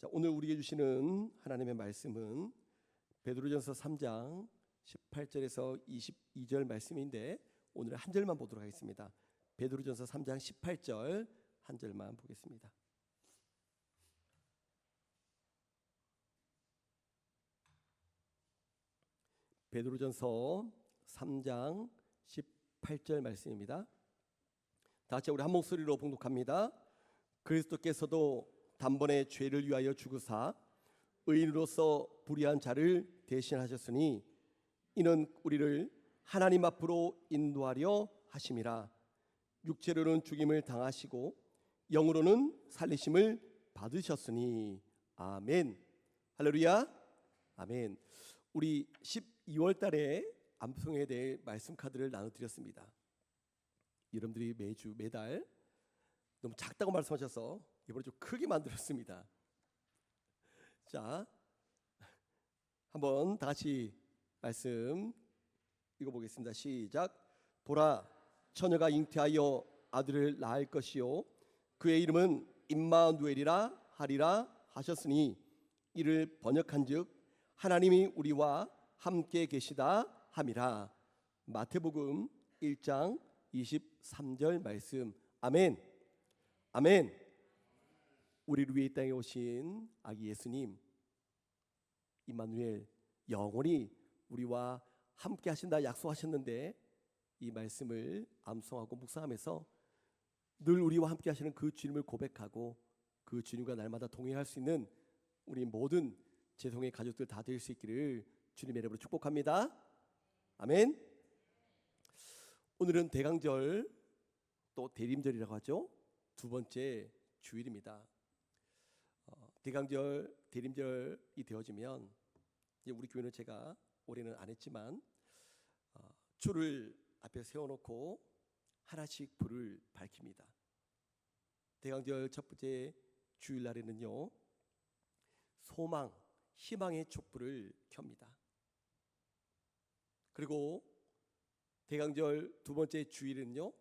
자, 오늘 우리에게 주시는 하나님의 말씀은 베드로전서 3장 18절에서 22절 말씀인데 오늘 한 절만 보도록 하겠습니다. 베드로전서 3장 18절 한 절만 보겠습니다. 베드로전서 3장 18절 말씀입니다. 다 같이 우리 한 목소리로 봉독합니다. 그리스도께서도 단번에 죄를 위하여 죽으사 의인으로서 불의한 자를 대신하셨으니 이는 우리를 하나님 앞으로 인도하려 하심이라. 육체로는 죽임을 당하시고 영으로는 살리심을 받으셨으니. 아멘. 할렐루야. 아멘. 우리 12월 달에 암송에 대해 말씀 카드를 나눠드렸습니다. 여러분들이 매달 너무 작다고 말씀하셔서 이번에 좀 크게 만들었습니다. 자, 한번 다 같이 말씀 읽어보겠습니다. 시작. 보라, 처녀가 잉태하여 아들을 낳을 것이요 그의 이름은 임마누엘이라 하리라 하셨으니 이를 번역한즉 하나님이 우리와 함께 계시다 함이라. 마태복음 1장 23절 말씀. 아멘. 아멘. 우리를 위해 이 땅에 오신 아기 예수님 임마누엘 영원히 우리와 함께 하신다 약속하셨는데 이 말씀을 암송하고 묵상하면서 늘 우리와 함께 하시는 그 주님을 고백하고 그 주님과 날마다 동행할 수 있는 우리 모든 재성의 가족들 다 될 수 있기를 주님의 이름으로 축복합니다. 아멘. 오늘은 대강절 또 대림절이라고 하죠. 두 번째 주일입니다. 대강절, 대림절이 되어지면 이제 우리 교회는 제가 올해는 안 했지만 줄을 앞에 세워놓고 하나씩 불을 밝힙니다. 대강절 첫 번째 주일날에는요 소망, 희망의 촛불을 켭니다. 그리고 대강절 두 번째 주일은요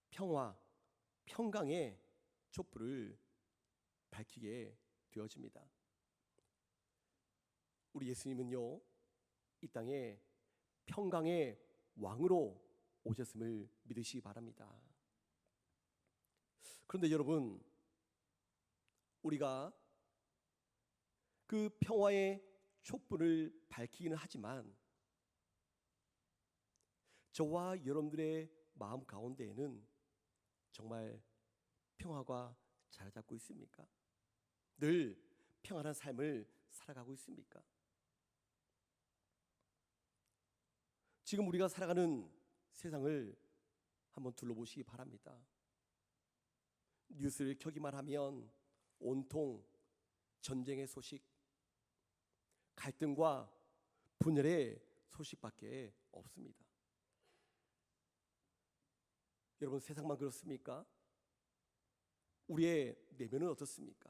평화, 평강의 촛불을 밝히게 되어집니다. 우리 예수님은요 이 땅에 평강의 왕으로 오셨음을 믿으시기 바랍니다. 그런데 여러분, 우리가 그 평화의 촛불을 밝히기는 하지만 저와 여러분들의 마음 가운데에는 정말 평화가 자리 잡고 있습니까? 늘 평안한 삶을 살아가고 있습니까? 지금 우리가 살아가는 세상을 한번 둘러보시기 바랍니다. 뉴스를 켜기만 하면 온통 전쟁의 소식, 갈등과 분열의 소식밖에 없습니다. 여러분, 세상만 그렇습니까? 우리의 내면은 어떻습니까?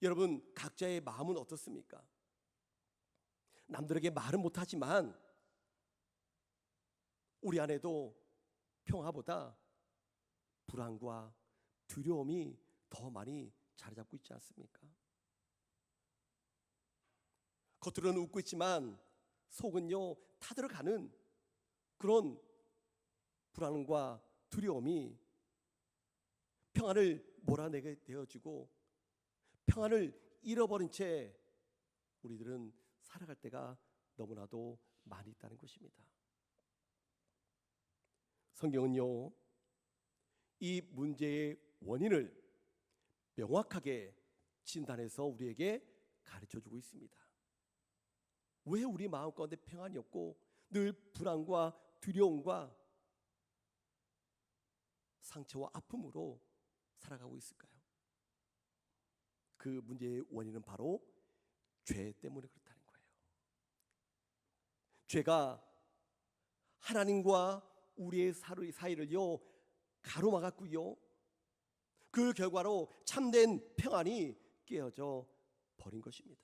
여러분, 각자의 마음은 어떻습니까? 남들에게 말은 못하지만 우리 안에도 평화보다 불안과 두려움이 더 많이 자리 잡고 있지 않습니까? 겉으로는 웃고 있지만 속은요 타들어가는 그런 불안과 두려움이 평안을 몰아내게 되어지고 평안을 잃어버린 채 우리들은 살아갈 때가 너무나도 많이 있다는 것입니다. 성경은요 이 문제의 원인을 명확하게 진단해서 우리에게 가르쳐주고 있습니다. 왜 우리 마음 가운데 평안이 없고 늘 불안과 두려움과 상처와 아픔으로 살아가고 있을까요? 그 문제의 원인은 바로 죄 때문에 그렇다는 거예요. 죄가 하나님과 우리의 사이를요 가로막았고요. 그 결과로 참된 평안이 깨어져 버린 것입니다.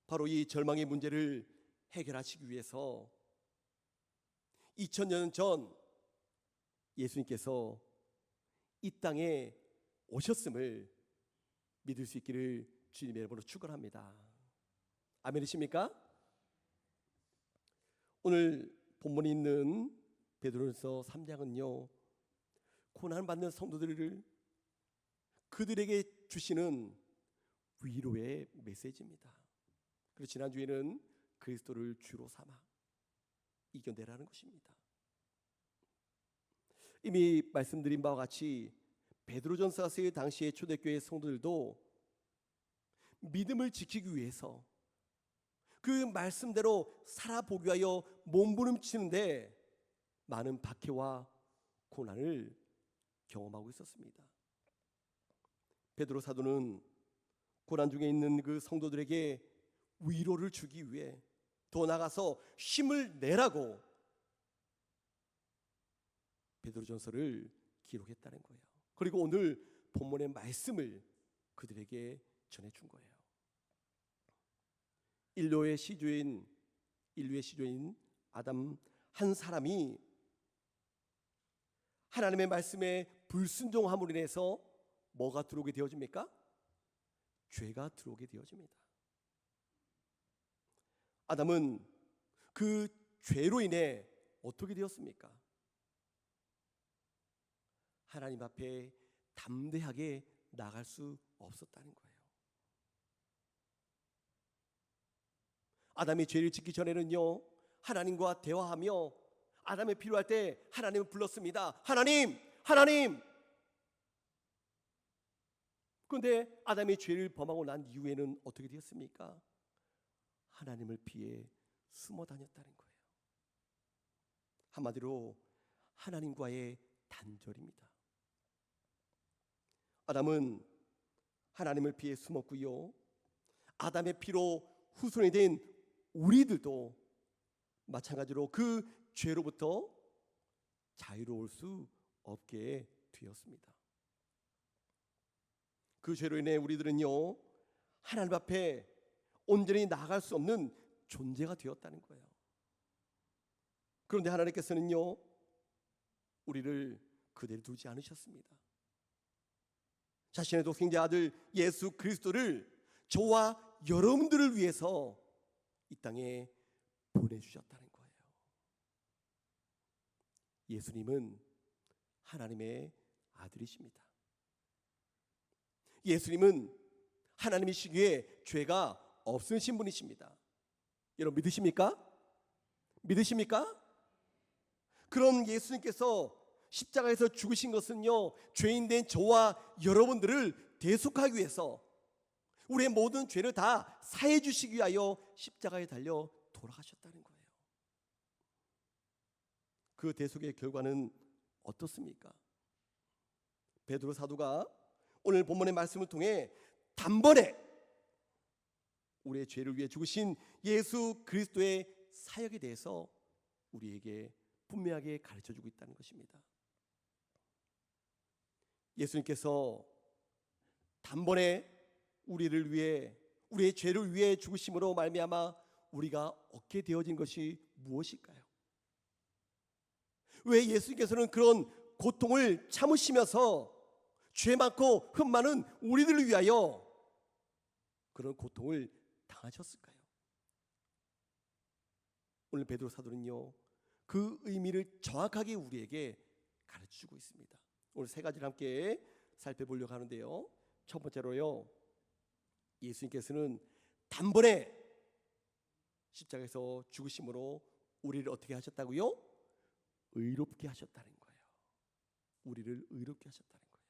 바로 이 절망의 문제를 해결하시기 위해서 2000년 전 예수님께서 이 땅에 오셨음을 믿을 수 있기를 주님의 이름으로 축원합니다. 아멘이십니까? 오늘 본문에 있는 베드로전서 3장은요, 고난받는 성도들을 그들에게 주시는 위로의 메시지입니다. 그리고 지난주에는 그리스도를 주로 삼아 이겨내라는 것입니다. 이미 말씀드린 바와 같이 베드로전서가 쓰일 당시의 초대교회 성도들도 믿음을 지키기 위해서 그 말씀대로 살아보기 위하여 몸부림치는데 많은 박해와 고난을 경험하고 있었습니다. 베드로 사도는 고난 중에 있는 그 성도들에게 위로를 주기 위해 더 나아가서 힘을 내라고 베드로전서를 기록했다는 거예요. 그리고 오늘 본문의 말씀을 그들에게 전해준 거예요. 인류의 시조인 아담 한 사람이 하나님의 말씀에 불순종함으로 인해서 뭐가 들어오게 되어집니까? 죄가 들어오게 되어집니다. 아담은 그 죄로 인해 어떻게 되었습니까? 하나님 앞에 담대하게 나갈 수 없었다는 거예요. 아담이 죄를 짓기 전에는요, 하나님과 대화하며 아담이 필요할 때 하나님을 불렀습니다. 하나님, 하나님. 그런데 아담이 죄를 범하고 난 이후에는 어떻게 되었습니까? 하나님을 피해 숨어 다녔다는 거예요. 한마디로 하나님과의 단절입니다. 아담은 하나님을 피해 숨었고요, 아담의 피로 후손이 된 우리들도 마찬가지로 그 죄로부터 자유로울 수 없게 되었습니다. 그 죄로 인해 우리들은요, 하나님 앞에 온전히 나아갈 수 없는 존재가 되었다는 거예요. 그런데 하나님께서는요, 우리를 그대로 두지 않으셨습니다. 자신의 독생자 아들 예수 그리스도를 저와 여러분들을 위해서 이 땅에 보내주셨다는 거예요. 예수님은 하나님의 아들이십니다. 예수님은 하나님이시기에 죄가 없으신 분이십니다. 여러분 믿으십니까? 믿으십니까? 그런 예수님께서 십자가에서 죽으신 것은요, 죄인된 저와 여러분들을 대속하기 위해서 우리의 모든 죄를 다 사해 주시기 위하여 십자가에 달려 돌아가셨다는 거예요. 그 대속의 결과는 어떻습니까? 베드로 사도가 오늘 본문의 말씀을 통해 단번에 우리의 죄를 위해 죽으신 예수 그리스도의 사역에 대해서 우리에게 분명하게 가르쳐주고 있다는 것입니다. 예수님께서 단번에 우리를 위해, 우리의 죄를 위해 죽으심으로 말미암아 우리가 얻게 되어진 것이 무엇일까요? 왜 예수님께서는 그런 고통을 참으시면서 죄 많고 흠 많은 우리들을 위하여 그런 고통을 당하셨을까요? 오늘 베드로 사도는요, 그 의미를 정확하게 우리에게 가르쳐주고 있습니다. 오늘 세 가지를 함께 살펴보려고 하는데요, 첫 번째로요, 예수님께서는 단번에 십자가에서 죽으심으로 우리를 어떻게 하셨다고요? 의롭게 하셨다는 거예요. 우리를 의롭게 하셨다는 거예요.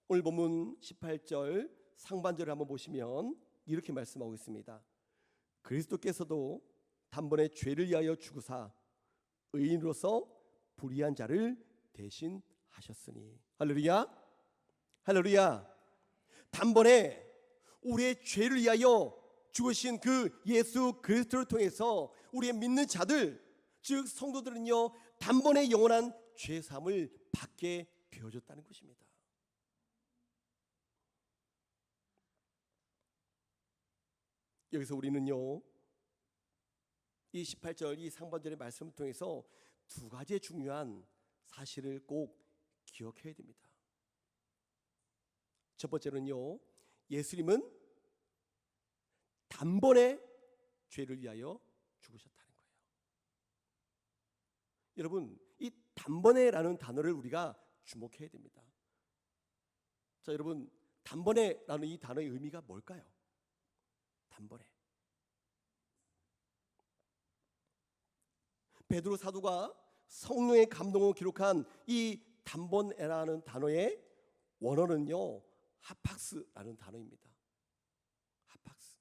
오늘 본문 18절 상반절을 한번 보시면 이렇게 말씀하고 있습니다. 그리스도께서도 단번에 죄를 위하여 죽으사 의인으로서 불의한 자를 대신하셨으니. 할렐루야, 할렐루야. 단번에 우리의 죄를 위하여 죽으신 그 예수 그리스도를 통해서 우리의 믿는 자들, 즉 성도들은요, 단번에 영원한 죄 사함을 받게 되어졌다는 것입니다. 여기서 우리는요, 이 18절 이 상반절의 말씀을 통해서 두 가지의 중요한 사실을 꼭 기억해야 됩니다. 첫 번째는요, 예수님은 단번에 죄를 위하여 죽으셨다는 거예요. 여러분, 이 단번에라는 단어를 우리가 주목해야 됩니다. 자, 여러분, 단번에라는 이 단어의 의미가 뭘까요? 단번에. 베드로 사도가 성령의 감동을 기록한 이 단번에라는 단어의 원어는요, 하팍스라는 단어입니다. 하팍스.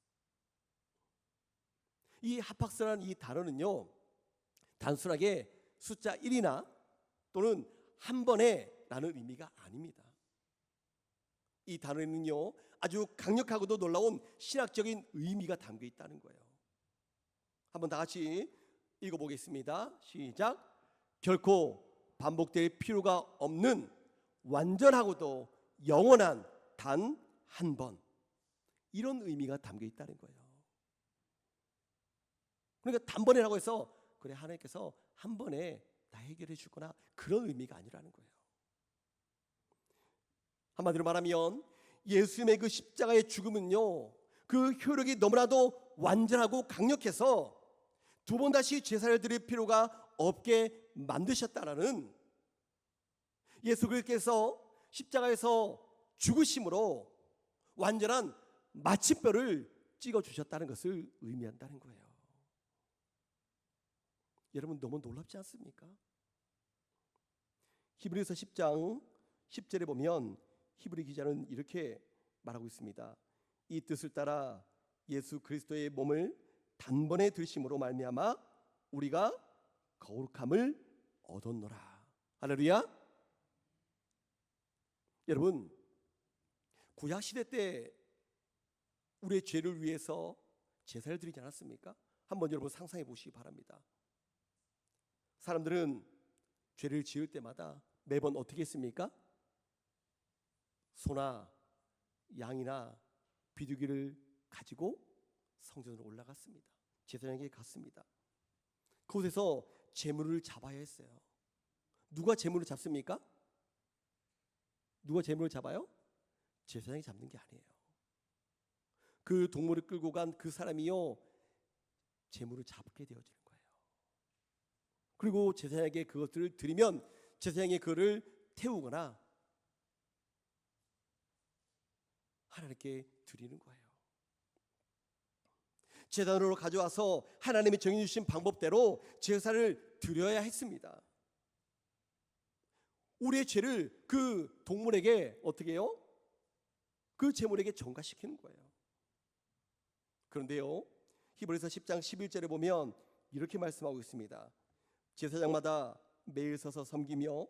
이 하팍스라는 이 단어는요, 단순하게 숫자 1이나 또는 한 번에라는 의미가 아닙니다. 이 단어에는요, 아주 강력하고도 놀라운 신학적인 의미가 담겨 있다는 거예요. 한번 다 같이 읽어보겠습니다. 시작. 결코 반복될 필요가 없는 완전하고도 영원한 단 한 번, 이런 의미가 담겨 있다는 거예요. 그러니까 단번에라고 해서 그래 하나님께서 한 번에 다 해결해 주거나 그런 의미가 아니라는 거예요. 한마디로 말하면 예수님의 그 십자가의 죽음은요, 그 효력이 너무나도 완전하고 강력해서 두 번 다시 제사를 드릴 필요가 없게 만드셨다라는, 예수 그리스도께서 십자가에서 죽으심으로 완전한 마침표를 찍어주셨다는 것을 의미한다는 거예요. 여러분, 너무 놀랍지 않습니까? 히브리서 10장 10절에 보면 히브리 기자는 이렇게 말하고 있습니다. 이 뜻을 따라 예수 그리스도의 몸을 단번에 드심으로 말미암아 우리가 거룩함을 얻었노라. 할렐루야. 여러분, 구약 시대 때 우리의 죄를 위해서 제사를 드리지 않았습니까? 한번 여러분 상상해 보시기 바랍니다. 사람들은 죄를 지을 때마다 매번 어떻게 했습니까? 소나 양이나 비둘기를 가지고 성전으로 올라갔습니다. 제사장에게 갔습니다. 그곳에서 제물을 잡아야 했어요. 누가 제물을 잡습니까? 누가 제물을 잡아요? 제사장이 잡는 게 아니에요. 그 동물을 끌고 간 그 사람이요, 제물을 잡게 되어지는 거예요. 그리고 제사장에게 그것들을 드리면 제사장이 그를 태우거나 하나님께 드리는 거예요. 제단으로 가져와서 하나님이 정해주신 방법대로 제사를 드려야 했습니다. 우리의 죄를 그 동물에게 어떻게 해요? 그 제물에게 전가시키는 거예요. 그런데요, 히브리서 10장 11절에 보면 이렇게 말씀하고 있습니다. 제사장마다 매일 서서 섬기며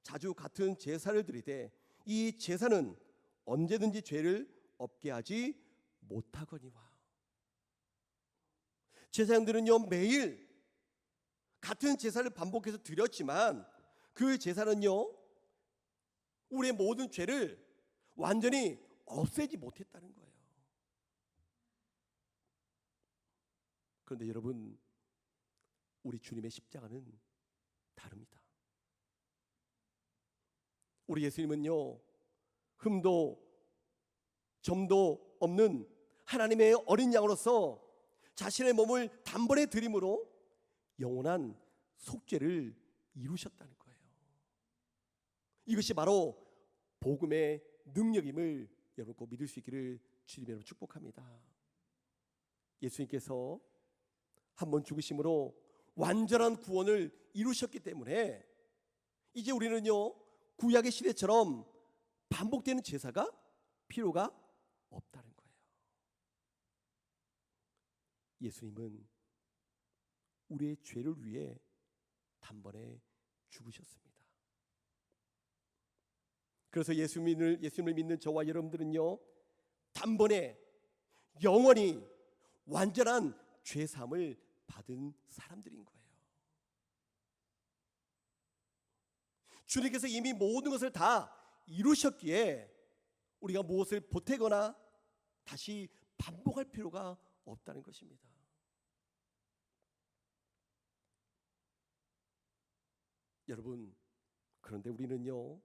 자주 같은 제사를 드리되 이 제사는 언제든지 죄를 없게 하지 못하거니와. 제사장들은요, 매일 같은 제사를 반복해서 드렸지만 그 제사는요, 우리의 모든 죄를 완전히 없애지 못했다는 거예요. 그런데 여러분, 우리 주님의 십자가는 다릅니다. 우리 예수님은요, 흠도 점도 없는 하나님의 어린 양으로서 자신의 몸을 단번에 드림으로 영원한 속죄를 이루셨다는 거예요. 이것이 바로 복음의 능력임을 여러분 꼭 믿을 수 있기를 주님으로 축복합니다. 예수님께서 한 번 죽으심으로 완전한 구원을 이루셨기 때문에 이제 우리는요, 구약의 시대처럼 반복되는 제사가 필요가 없다는 거예요. 예수님은 우리의 죄를 위해 단번에 죽으셨습니다. 그래서 예수님을 믿는 저와 여러분들은요, 단번에 영원히 완전한 죄사함을 받은 사람들인 거예요. 주님께서 이미 모든 것을 다 이루셨기에 우리가 무엇을 보태거나 다시 반복할 필요가 없다는 것입니다. 여러분, 그런데 우리는요,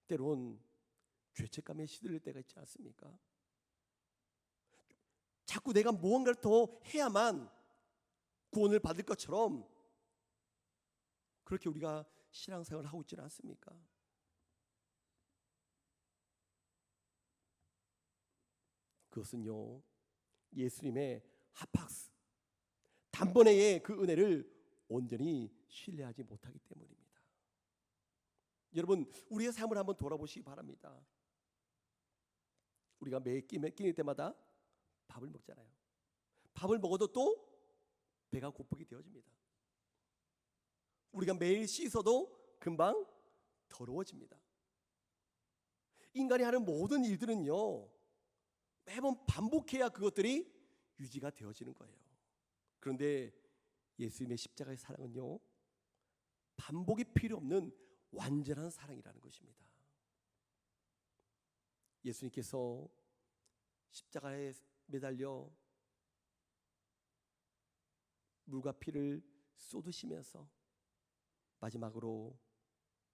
때론 죄책감에 시들릴 때가 있지 않습니까? 자꾸 내가 무언가를 더 해야만 구원을 받을 것처럼 그렇게 우리가 신앙생활을 하고 있지는 않습니까? 그것은요, 예수님의 하팍스, 단번에의 그 은혜를 온전히 신뢰하지 못하기 때문입니다. 여러분, 우리의 삶을 한번 돌아보시기 바랍니다. 우리가 매일 끼니 때마다 밥을 먹잖아요. 밥을 먹어도 또 배가 고프게 되어집니다. 우리가 매일 씻어도 금방 더러워집니다. 인간이 하는 모든 일들은요, 매번 반복해야 그것들이 유지가 되어지는 거예요. 그런데 예수님의 십자가의 사랑은요, 반복이 필요 없는 완전한 사랑이라는 것입니다. 예수님께서 십자가에 매달려 물과 피를 쏟으시면서 마지막으로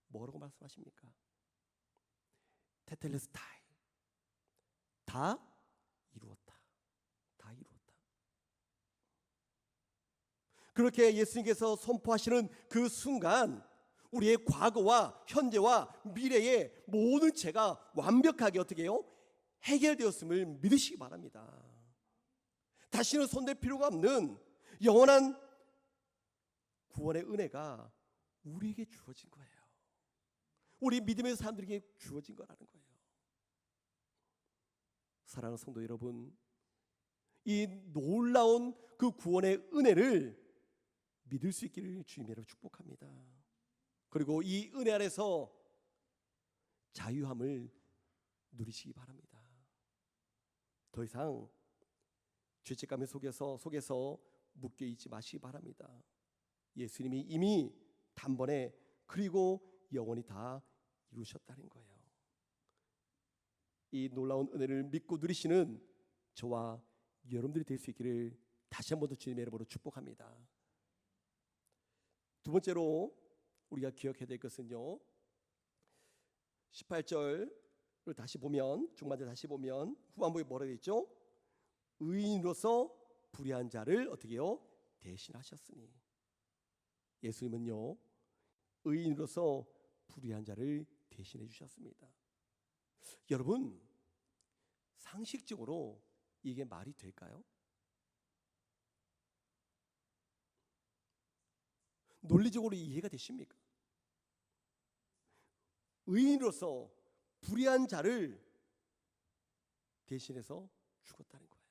뭐라고 말씀하십니까? 테텔레스타이, 다 이루었다. 다 이루었다. 그렇게 예수님께서 선포하시는 그 순간 우리의 과거와 현재와 미래의 모든 죄가 완벽하게 어떻게 해요? 해결되었음을 믿으시기 바랍니다. 다시는 손댈 필요가 없는 영원한 구원의 은혜가 우리에게 주어진 거예요. 우리 믿음의 사람들에게 주어진 거라는 거예요. 사랑하는 성도 여러분, 이 놀라운 그 구원의 은혜를 믿을 수 있기를 주님으로 축복합니다. 그리고 이 은혜 안에서 자유함을 누리시기 바랍니다. 더 이상 죄책감의 속에서 묶여 있지 마시기 바랍니다. 예수님이 이미 단번에 그리고 영원히 다 이루셨다는 거예요. 이 놀라운 은혜를 믿고 누리시는 저와 여러분들이 될 수 있기를 다시 한 번 더 주님의 이름으로 축복합니다. 두 번째로 우리가 기억해야 될 것은요, 18절을 다시 보면, 중반절 다시 보면 후반부에 뭐라고 되어 있죠? 의인으로서 불의한 자를 어떻게 해요? 대신하셨으니. 예수님은요, 의인으로서 불의한 자를 대신해 주셨습니다. 여러분, 상식적으로 이게 말이 될까요? 논리적으로 이해가 되십니까? 의인으로서 불의한 자를 대신해서 죽었다는 거예요.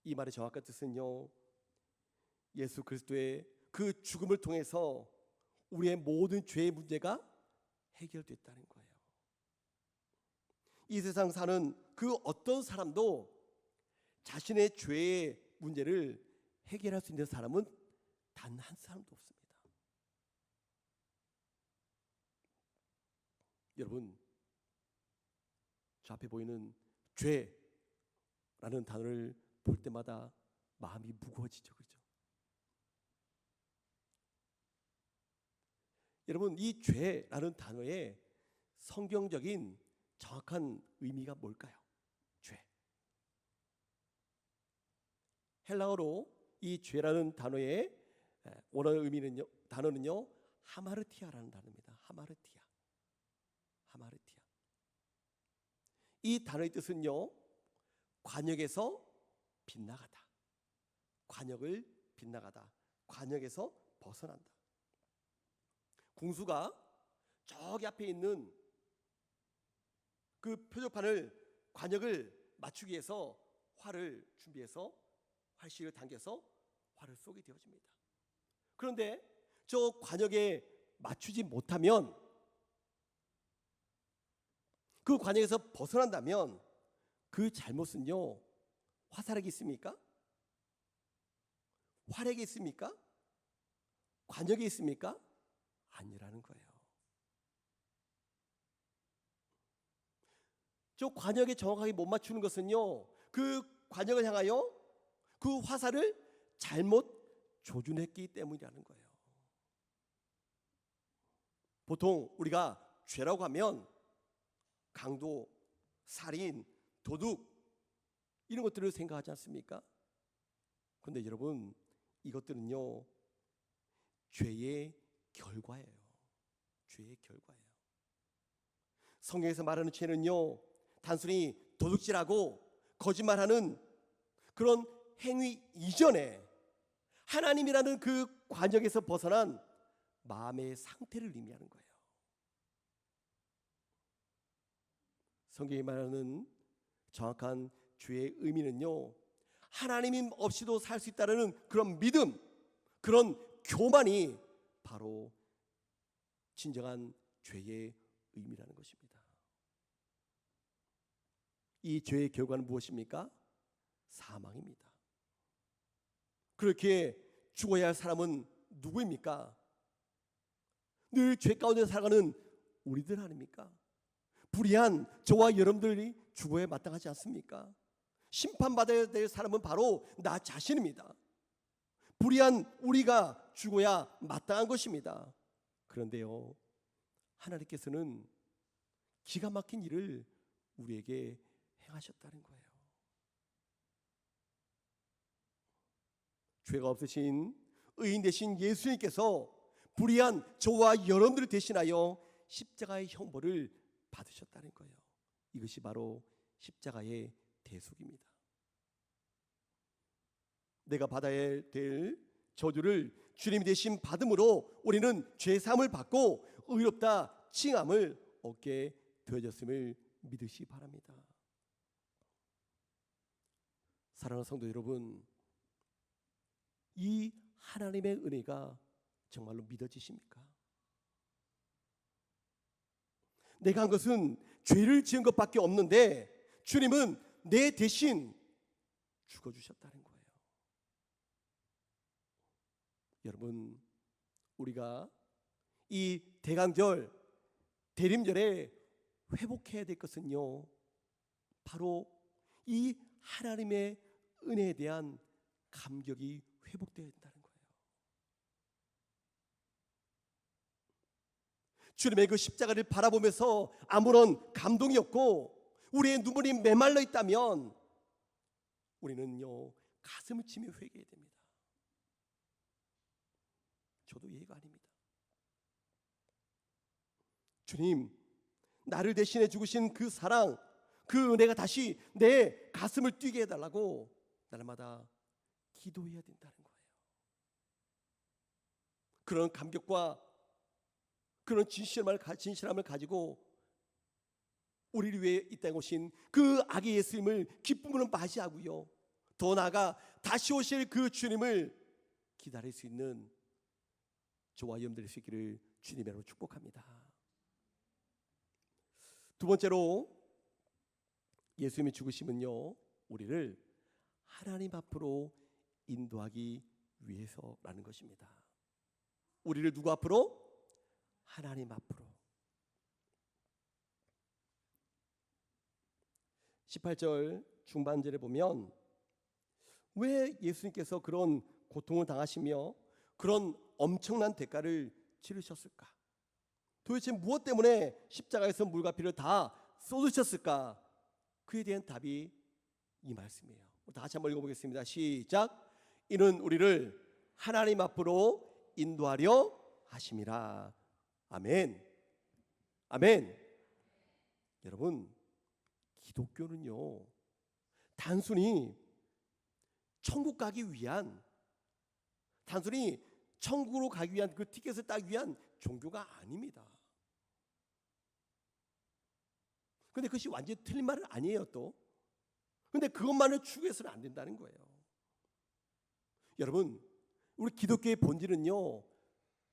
이 말의 정확한 뜻은요, 예수 그리스도의 그 죽음을 통해서 우리의 모든 죄의 문제가 해결됐다는 거예요. 이 세상 사는 그 어떤 사람도 자신의 죄의 문제를 해결할 수 있는 사람은 단 한 사람도 없습니다. 여러분, 저 앞에 보이는 죄라는 단어를 볼 때마다 마음이 무거워지죠, 그렇죠? 여러분, 이 죄라는 단어의 성경적인 정확한 의미가 뭘까요? 죄. 헬라어로 이 죄라는 단어의 원어의 단어는요, 하마르티아라는 단어입니다. 하마르티아. 이 단어의 뜻은요, 관역에서 빗나가다. 관역을 빗나가다. 관역에서 벗어난다. 궁수가 저기 앞에 있는 그 표적판을 관역을 맞추기 위해서 활을 준비해서 활실을 당겨서 활을 쏘게 되어집니다. 그런데 저 관역에 맞추지 못하면, 그 관역에서 벗어난다면 그 잘못은요, 화살에게 있습니까? 활에게 있습니까? 관역에 있습니까? 아니라는 거예요. 저 관역에 정확하게 못 맞추는 것은요, 그 관역을 향하여 그 화살을 잘못 조준했기 때문이라는 거예요. 보통 우리가 죄라고 하면 강도, 살인, 도둑 이런 것들을 생각하지 않습니까? 그런데 여러분, 이것들은요 죄의 결과예요. 죄의 결과예요. 성경에서 말하는 죄는요 단순히 도둑질하고 거짓말하는 그런 행위 이전에 하나님이라는 그 관역에서 벗어난 마음의 상태를 의미하는 거예요. 성경이 말하는 정확한 죄의 의미는요, 하나님 없이도 살 수 있다는 그런 믿음, 그런 교만이 바로 진정한 죄의 의미라는 것입니다. 이 죄의 결과는 무엇입니까? 사망입니다. 그렇게 죽어야 할 사람은 누구입니까? 늘 죄 가운데 살아가는 우리들 아닙니까? 불의한 저와 여러분들이 죽어야 마땅하지 않습니까? 심판받아야 될 사람은 바로 나 자신입니다. 불의한 우리가 죽어야 마땅한 것입니다. 그런데요, 하나님께서는 기가 막힌 일을 우리에게 행하셨다는 거예요. 죄가 없으신 의인 되신 예수님께서 불의한 저와 여러분들을 대신하여 십자가의 형벌을 받으셨다는 거예요. 이것이 바로 십자가의 대속입니다. 내가 받아야 될 저주를 주님이 대신 받음으로 우리는 죄사함을 받고 의롭다 칭함을 얻게 되어졌음을 믿으시기 바랍니다. 사랑하는 성도 여러분, 이 하나님의 은혜가 정말로 믿어지십니까? 내가 한 것은 죄를 지은 것밖에 없는데 주님은 내 대신 죽어주셨다는 거예요. 여러분, 우리가 이 대강절 대림절에 회복해야 될 것은요, 바로 이 하나님의 은혜에 대한 감격이 회복되어야 된다는 거예요. 주님의 그 십자가를 바라보면서 아무런 감동이 없고 우리의 눈물이 메말라 있다면 우리는요 가슴을 치며 회개해야 됩니다. 저도 예가 아닙니다. 주님, 나를 대신해 죽으신 그 사랑, 그 은혜가 다시 내 가슴을 뛰게 해달라고 날마다 기도해야 된다는 거예요. 그런 감격과 그런 진실함을 가지고 우리를 위해 이 땅에 오신 그 아기 예수님을 기쁨으로 맞이하고요, 더 나아가 다시 오실 그 주님을 기다릴 수 있는 저와 여러분들의 수 있기를 주님으로 축복합니다. 두 번째로, 예수님의 죽으심은요 우리를 하나님 앞으로 인도하기 위해서라는 것입니다. 우리를 누구 앞으로? 하나님 앞으로. 18절 중반절에 보면 왜 예수님께서 그런 고통을 당하시며 그런 엄청난 대가를 치르셨을까? 도대체 무엇 때문에 십자가에서 물과 피를 다 쏟으셨을까? 그에 대한 답이 이 말씀이에요. 다 같이 한번 읽어보겠습니다. 시작. 이는 우리를 하나님 앞으로 인도하려 하심이라. 아멘. 아멘. 여러분, 기독교는요 단순히 천국 가기 위한, 단순히 천국으로 가기 위한 그 티켓을 따기 위한 종교가 아닙니다. 근데 그것이 완전히 틀린 말은 아니에요 또. 근데 그것만을 추구해서는 안 된다는 거예요. 여러분, 우리 기독교의 본질은요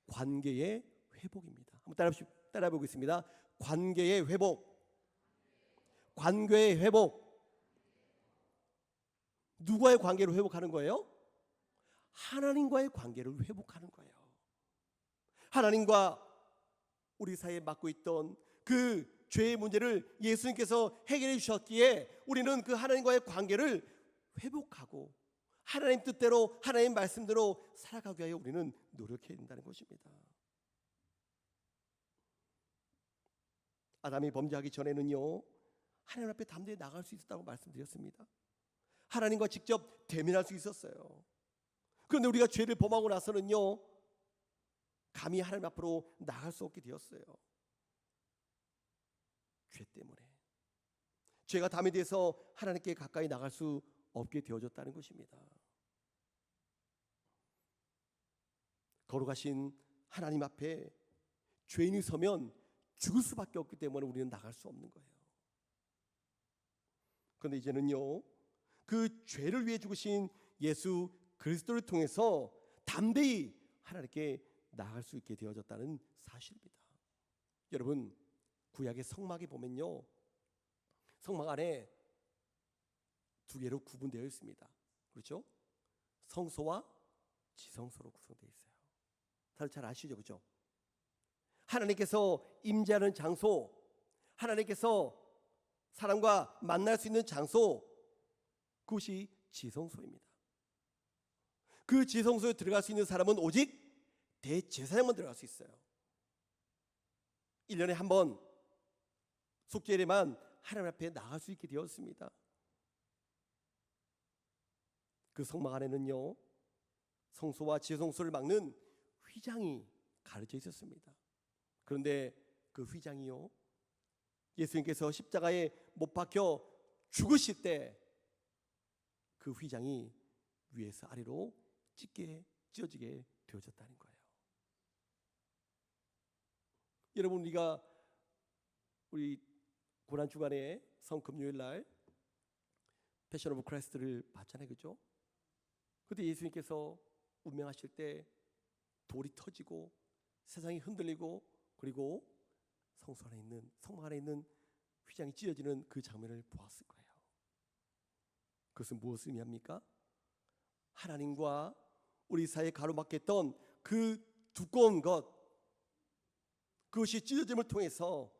관계의 회복입니다. 한번 따라해 보겠습니다. 관계의 회복. 관계의 회복. 누구와의 관계를 회복하는 거예요? 하나님과의 관계를 회복하는 거예요. 하나님과 우리 사이에 맡고 있던 그 죄의 문제를 예수님께서 해결해 주셨기에 우리는 그 하나님과의 관계를 회복하고 하나님 뜻대로, 하나님 말씀대로 살아가기 위하여 우리는 노력해야 된다는 것입니다. 아담이 범죄하기 전에는요, 하나님 앞에 담대히 나갈 수 있었다고 말씀드렸습니다. 하나님과 직접 대면할 수 있었어요. 그런데 우리가 죄를 범하고 나서는요, 감히 하나님 앞으로 나갈 수 없게 되었어요. 죄 때문에. 죄가 담이 돼서 하나님께 가까이 나갈 수 없게 되어졌다는 것입니다. 거룩하신 하나님 앞에 죄인이 서면 죽을 수밖에 없기 때문에 우리는 나갈 수 없는 거예요. 그런데 이제는요, 그 죄를 위해 죽으신 예수 그리스도를 통해서 담대히 하나님께 나갈 수 있게 되어졌다는 사실입니다. 여러분, 구약의 성막에 보면요, 성막 안에 두 개로 구분되어 있습니다. 그렇죠? 성소와 지성소로 구성되어 있어요. 다들 잘 아시죠? 그렇죠? 하나님께서 임재하는 장소, 하나님께서 사람과 만날 수 있는 장소, 그것이 지성소입니다. 그 지성소에 들어갈 수 있는 사람은 오직 대제사장만 들어갈 수 있어요. 1년에 한 번 속죄일에만 하나님 앞에 나갈 수 있게 되었습니다. 그 성막 안에는요, 성소와 지성소를 막는 휘장이 가려져 있었습니다. 그런데 그 휘장이요, 예수님께서 십자가에 못 박혀 죽으실 때 그 휘장이 위에서 아래로 찢어지게 되어졌다는 거예요. 여러분, 우리 고난 주간에 성금요일 날 패션 오브 크라이스트를 봤잖아요. 그죠? 그때 예수님께서 운명하실 때 돌이 터지고 세상이 흔들리고, 그리고 성막 안에 있는 휘장이 찢어지는 그 장면을 보았을 거예요. 그것은 무엇을 의미합니까? 하나님과 우리 사이에 가로막혔던 그 두꺼운 것, 그것이 찢어짐을 통해서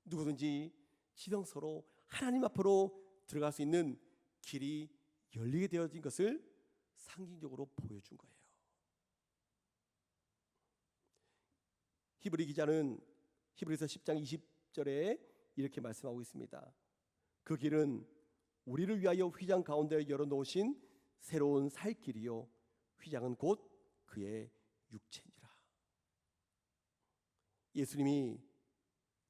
누구든지 지성소로 하나님 앞으로 들어갈 수 있는 길이 열리게 되어진 것을 상징적으로 보여준 거예요. 히브리 기자는 히브리서 10장 20절에 이렇게 말씀하고 있습니다. 그 길은 우리를 위하여 휘장 가운데 열어놓으신 새로운 살 길이요, 휘장은 곧 그의 육체니라. 예수님이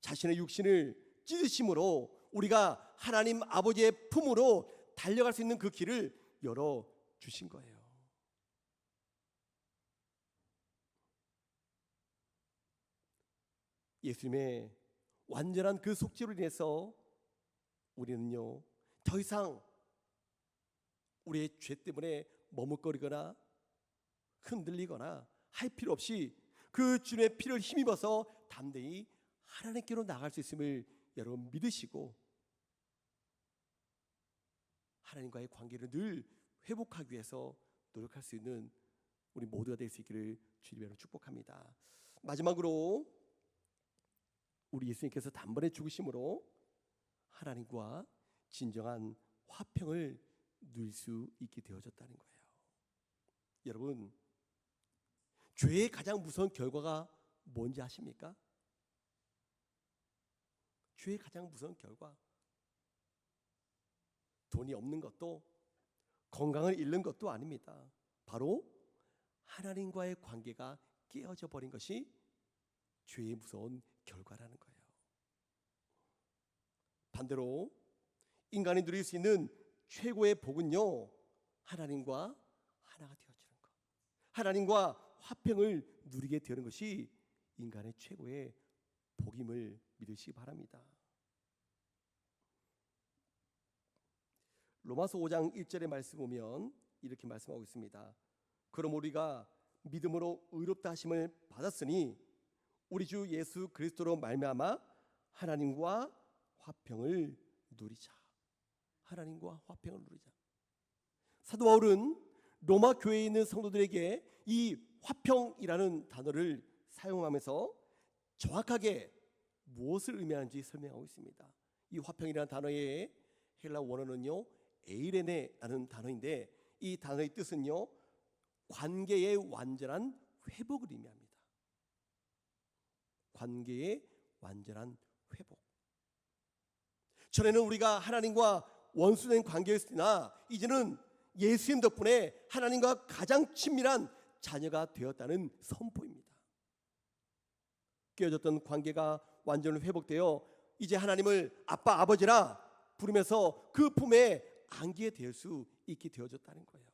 자신의 육신을 찢으심으로 우리가 하나님 아버지의 품으로 달려갈 수 있는 그 길을 열어주신 거예요. 예수님의 완전한 그 속죄로 인해서 우리는요, 더 이상 우리의 죄 때문에 머뭇거리거나 흔들리거나 할 필요 없이 그 주님의 피를 힘입어서 담대히 하나님께로 나갈 수 있음을 여러분 믿으시고, 하나님과의 관계를 늘 회복하기 위해서 노력할 수 있는 우리 모두가 될 수 있기를 주님으로 축복합니다. 마지막으로 우리 예수님께서 단번에 죽으심으로 하나님과 진정한 화평을 누릴 수 있게 되어졌다는 거예요. 여러분, 죄의 가장 무서운 결과가 뭔지 아십니까? 죄의 가장 무서운 결과, 돈이 없는 것도 건강을 잃는 것도 아닙니다. 바로 하나님과의 관계가 깨어져 버린 것이 죄의 무서운 결과라는 거예요. 반대로 인간이 누릴 수 있는 최고의 복은요, 하나님과 하나가 되어지는 것, 하나님과 화평을 누리게 되는 것이 인간의 최고의 복임을 믿으시기 바랍니다. 로마서 5장 1절의 말씀 보면 이렇게 말씀하고 있습니다. 그럼 우리가 믿음으로 의롭다 하심을 받았으니 우리 주 예수 그리스도로 말미암아 하나님과 화평을 누리자. 하나님과 화평을 누리자. 사도 바울은 로마 교회에 있는 성도들에게 이 화평이라는 단어를 사용하면서 정확하게 무엇을 의미하는지 설명하고 있습니다. 이 화평이라는 단어의 헬라 원어는요, 에이레네라는 단어인데, 이 단어의 뜻은요, 관계의 완전한 회복을 의미합니다. 관계의 완전한 회복. 전에는 우리가 하나님과 원수된 관계였으나 이제는 예수님 덕분에 하나님과 가장 친밀한 자녀가 되었다는 선포입니다. 깨어졌던 관계가 완전히 회복되어 이제 하나님을 아빠 아버지라 부르면서 그 품에 안기게 될 수 있게 되어졌다는 거예요.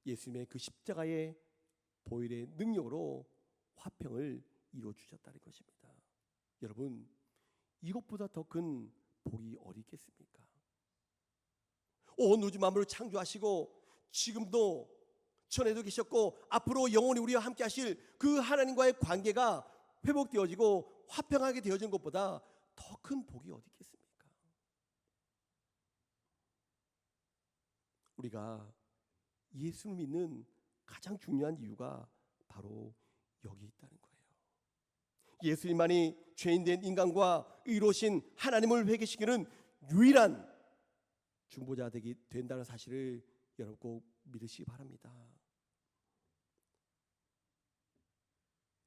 예수님의 그 십자가의 보혈의 능력으로 화평을 이루어 주셨다는 것입니다. 여러분, 이것보다 더 큰 복이 어디 있겠습니까? 온 우주 만물을 창조하시고 지금도 전에도 계셨고 앞으로 영원히 우리와 함께 하실 그 하나님과의 관계가 회복되어지고 화평하게 되어진 것보다 더 큰 복이 어디 있겠습니까? 우리가 예수를 믿는 가장 중요한 이유가 바로 여기 있다는 거예요. 예수님만이 죄인된 인간과 의로우신 하나님을 회개시키는 유일한 중보자 되기 된다는 사실을 여러분 꼭 믿으시기 바랍니다.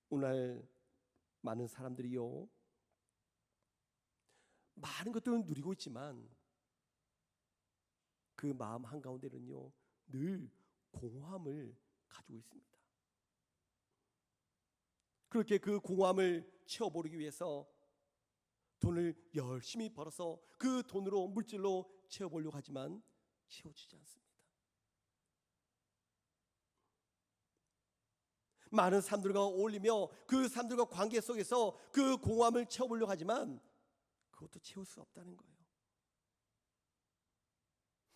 오늘 많은 사람들이요, 많은 것들을 누리고 있지만 그 마음 한가운데는요 늘 공허함을 가지고 있습니다. 그렇게 그 공허함을 채워버리기 위해서 돈을 열심히 벌어서 그 돈으로 물질로 채워보려고 하지만 채워지지 않습니다. 많은 사람들과 어울리며 그 사람들과 관계 속에서 그 공허함을 채워보려고 하지만 그것도 채울 수 없다는 거예요.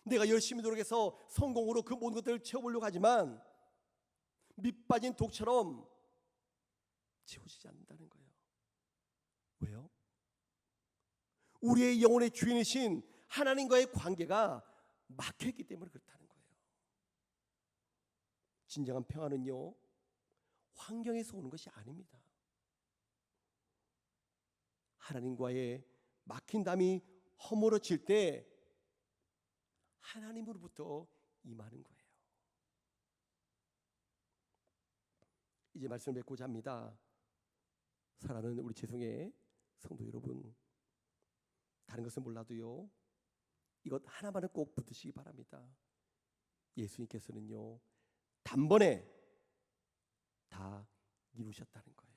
내가 열심히 노력해서 성공으로 그 모든 것들을 채워보려고 하지만 밑 빠진 독처럼 채워지지 않는다는 거예요. 왜요? 우리의 영혼의 주인이신 하나님과의 관계가 막혀있기 때문에 그렇다는 거예요. 진정한 평안은요 환경에서 오는 것이 아닙니다. 하나님과의 막힌 담이 허물어질 때 하나님으로부터 임하는 거예요. 이제 말씀을 맺고자 합니다. 사랑하는 우리 재성의 성도 여러분, 다른 것은 몰라도요 이것 하나만은 꼭 붙드시기 바랍니다. 예수님께서는요 단번에 다 이루셨다는 거예요.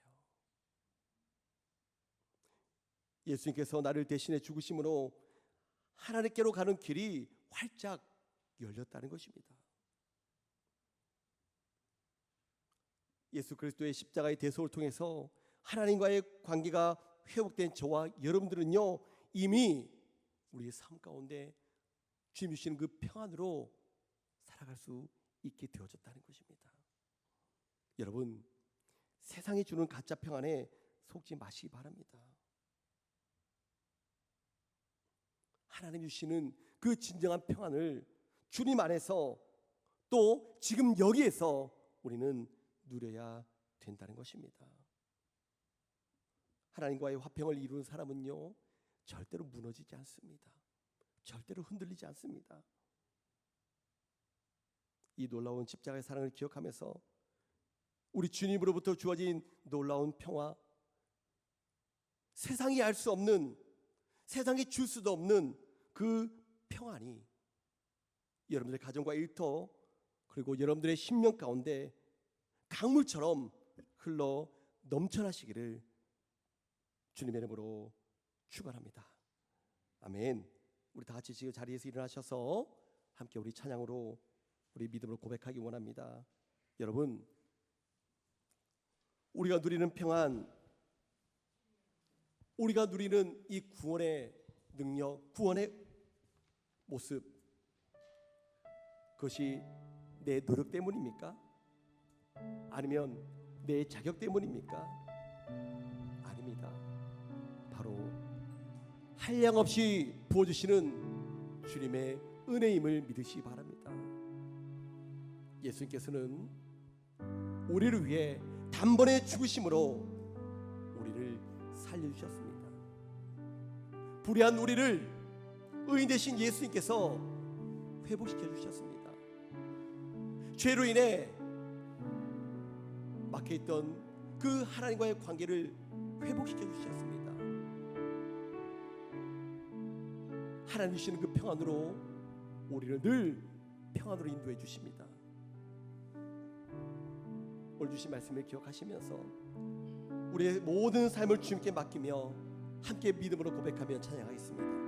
예수님께서 나를 대신해 죽으심으로 하나님께로 가는 길이 활짝 열렸다는 것입니다. 예수 그리스도의 십자가의 대속을 통해서 하나님과의 관계가 회복된 저와 여러분들은요 이미 우리의 삶 가운데 주님 주시는 그 평안으로 살아갈 수 있게 되어졌다는 것입니다. 여러분, 세상이 주는 가짜 평안에 속지 마시기 바랍니다. 하나님 주시는 그 진정한 평안을 주님 안에서 또 지금 여기에서 우리는 누려야 된다는 것입니다. 하나님과의 화평을 이루는 사람은요 절대로 무너지지 않습니다. 절대로 흔들리지 않습니다. 이 놀라운 십자가의 사랑을 기억하면서 우리 주님으로부터 주어진 놀라운 평화, 세상이 알 수 없는, 세상이 줄 수도 없는 그 평안이 여러분들의 가정과 일터 그리고 여러분들의 심령 가운데 강물처럼 흘러 넘쳐나시기를 주님의 이름으로 축원합니다. 아멘. 우리 다 같이 지금 자리에서 일어나셔서 함께 우리 찬양으로 우리 믿음으로 고백하기 원합니다. 여러분, 우리가 누리는 평안, 우리가 누리는 이 구원의 능력, 구원의 모습, 그것이 내 노력 때문입니까? 아니면 내 자격 때문입니까? 아닙니다. 바로 한량없이 부어주시는 주님의 은혜임을 믿으시기 바랍니다. 예수님께서는 우리를 위해 단번에 죽으심으로 우리를 살려주셨습니다. 불의한 우리를 의인 되신 예수님께서 회복시켜 주셨습니다. 죄로 인해 막혀있던 그 하나님과의 관계를 회복시켜 주셨습니다. 하나님 주시는 그 평안으로 우리를 늘 평안으로 인도해 주십니다. 오늘 주신 말씀을 기억하시면서 우리의 모든 삶을 주님께 맡기며 함께 믿음으로 고백하며 찬양하겠습니다.